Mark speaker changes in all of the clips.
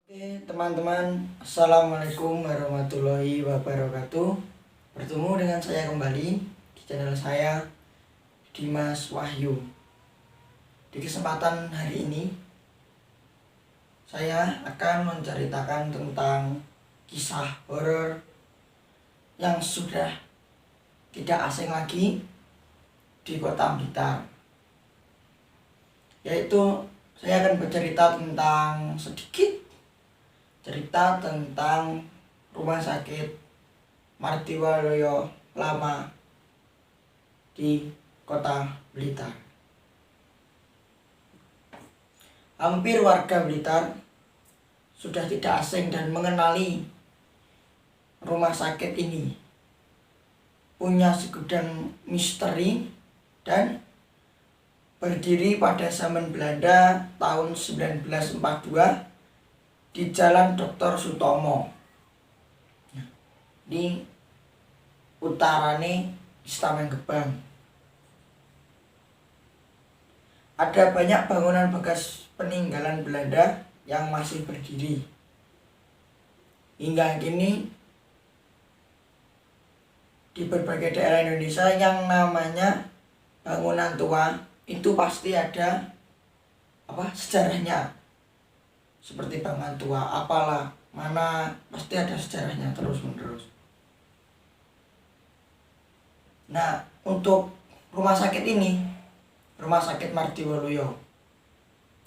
Speaker 1: Oke teman-teman, Assalamualaikum warahmatullahi wabarakatuh. Bertemu dengan saya kembali di channel saya, Dimas Wahyu. Di kesempatan hari ini saya akan menceritakan tentang kisah horor yang sudah tidak asing lagi di kota Blitar. Yaitu saya akan bercerita tentang cerita tentang rumah sakit Martiwaluyo Lama di kota Blitar. Hampir warga Blitar sudah tidak asing dan mengenali rumah sakit ini. Punya segudang misteri dan berdiri pada zaman Belanda tahun 1942 di Jalan Dr. Sutomo di utarane Istana Gebang. Ada banyak bangunan bekas peninggalan Belanda yang masih berdiri hingga kini di berbagai daerah Indonesia. Yang namanya bangunan tua itu pasti ada sejarahnya. Seperti bangunan tua apalah mana pasti ada sejarahnya terus menerus. Nah, untuk rumah sakit ini, rumah sakit Martiwaluyo,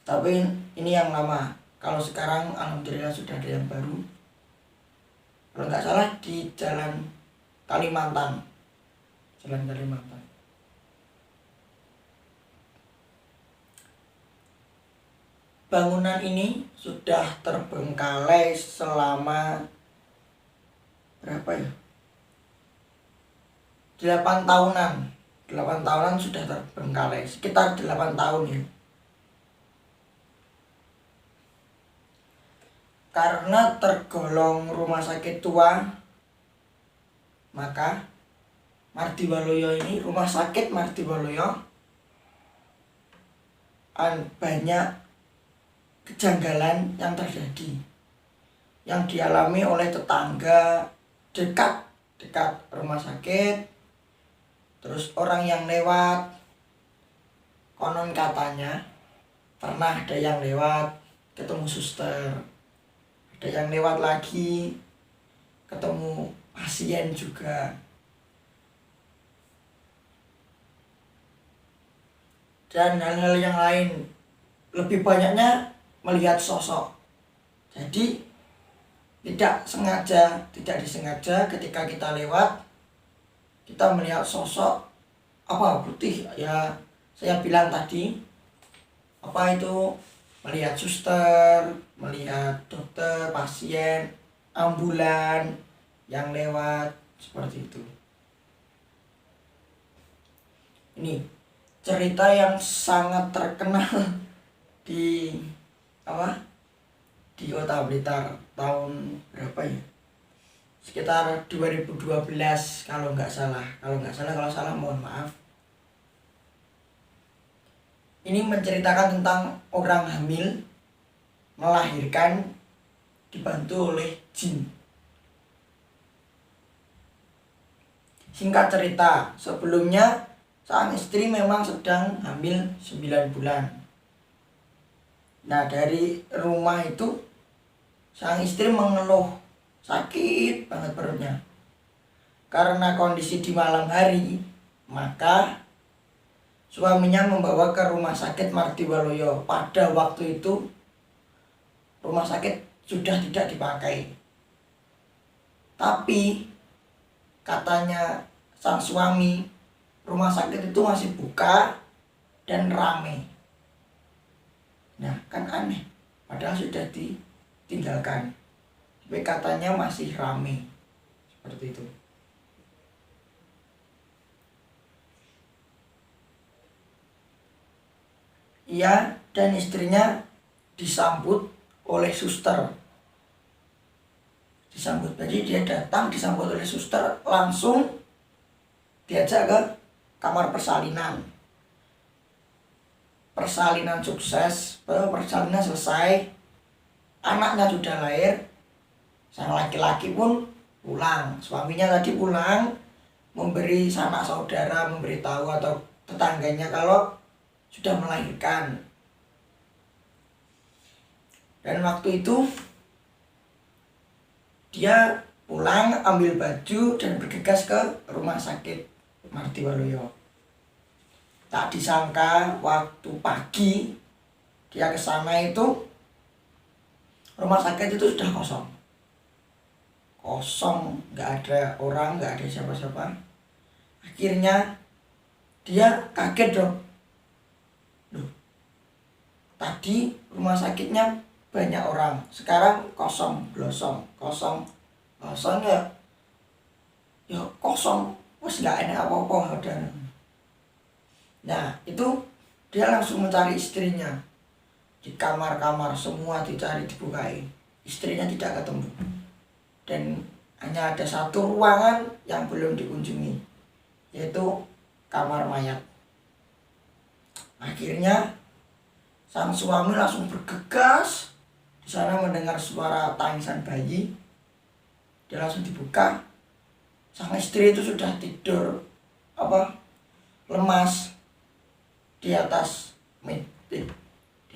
Speaker 1: tapi ini yang lama. Kalau sekarang alhamdulillah sudah ada yang baru, kalau nggak salah di Jalan Kalimantan. Bangunan ini sudah terbengkalai selama berapa ya? 8 tahunan. 8 tahunan sudah terbengkalai, sekitar 8 tahun ya. Karena tergolong rumah sakit tua, maka rumah sakit Martiwaluyo banyak kejanggalan yang terjadi, yang dialami oleh tetangga dekat rumah sakit. Terus orang yang lewat, konon katanya pernah ada yang lewat ketemu suster, ada yang lewat lagi ketemu pasien juga. Dan hal-hal yang lain, lebih banyaknya melihat sosok. Jadi tidak disengaja ketika kita lewat, kita melihat sosok putih ya. Saya bilang tadi, melihat suster, melihat dokter, pasien, ambulan yang lewat seperti itu. Ini cerita yang sangat terkenal di kota Blitar tahun berapa ya? Sekitar 2012 kalau nggak salah. Kalau salah mohon maaf. Ini menceritakan tentang orang hamil melahirkan dibantu oleh jin. Singkat cerita, sebelumnya sang istri memang sedang hamil 9 bulan. Nah, dari rumah itu sang istri mengeluh sakit banget perutnya. Karena kondisi di malam hari, maka suaminya membawa ke rumah sakit Martiwaluyo. Pada waktu itu rumah sakit sudah tidak dipakai, tapi katanya sang suami, rumah sakit itu masih buka dan rame. Nah, kan aneh, padahal sudah ditinggalkan, tapi katanya masih rame seperti itu. Ia dan istrinya disambut oleh suster. Jadi dia datang disambut oleh suster, langsung diajak ke kamar persalinan. Persalinan sukses, persalinan selesai, anaknya sudah lahir, sang laki-laki pun pulang, suaminya tadi pulang, memberi sanak saudara, memberitahu atau tetangganya kalau sudah melahirkan. Dan waktu itu dia pulang, ambil baju dan bergegas ke rumah sakit Martiwaluyo. Tak disangka waktu pagi dia ke sana itu rumah sakit itu sudah kosong. Kosong, nggak ada orang, nggak ada siapa-siapa. Akhirnya dia kaget dong. Loh, tadi rumah sakitnya banyak orang, sekarang kosong, blosong, kosong ya kosong, wes nggak ada apa-apa udah. Nah itu dia langsung mencari istrinya di kamar-kamar, semua dicari, dibukain, istrinya tidak ketemu. Dan hanya ada satu ruangan yang belum dikunjungi, yaitu kamar mayat. Akhirnya sang suami langsung bergegas di sana, mendengar suara tangisan bayi. Dia langsung dibuka, sang istri itu sudah tidur lemas di atas di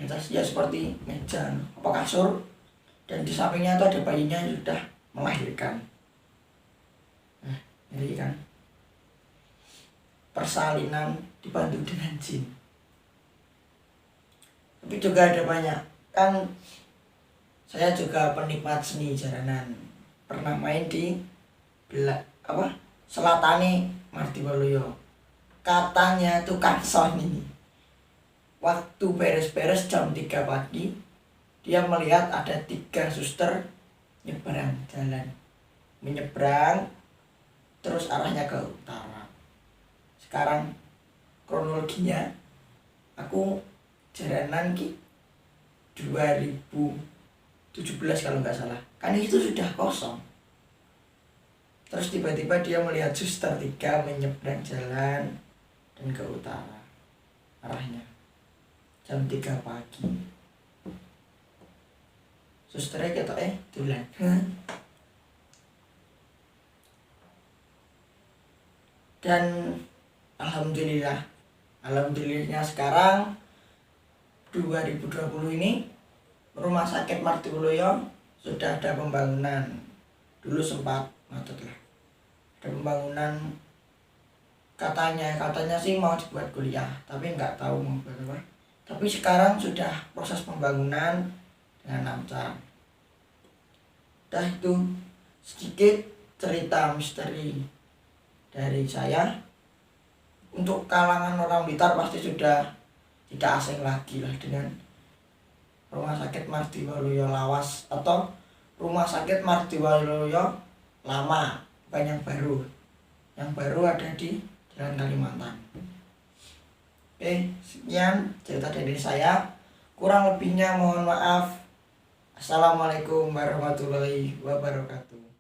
Speaker 1: atas ya seperti meja kasur, dan di sampingnya itu ada bayinya yang sudah melahirkan. Nah, jadi kan persalinan dibantu dengan jin. Tapi juga ada banyak kan, saya juga penikmat seni jaranan, pernah main di Selatane Martiwaluyo. Katanya tukang son ini waktu beres-beres jam 3 pagi dia melihat ada 3 suster menyeberang terus arahnya ke utara. Sekarang kronologinya aku jaranan 2017 kalau nggak salah, kan itu sudah kosong. Terus tiba-tiba dia melihat suster 3 menyeberang jalan dan ke utara arahnya jam 3 pagi. Susternya ketok tulen. Dan alhamdulillahnya sekarang 2020 ini rumah sakit Martiwaluyo sudah ada pembangunan. Dulu sempat macet lah, ada pembangunan, katanya sih mau dibuat kuliah, tapi nggak tahu mau buat apa. Tapi sekarang sudah proses pembangunan dengan lancar. Dah, itu sedikit cerita misteri dari saya. Untuk kalangan orang Blitar pasti sudah tidak asing lagi lah dengan rumah sakit Martiwaluyo Lawas atau rumah sakit Martiwaluyo lama, bukan yang baru. Yang baru ada di Jalan Kalimantan. Oke, sekian cerita dari saya. Kurang lebihnya mohon maaf. Assalamualaikum warahmatullahi wabarakatuh.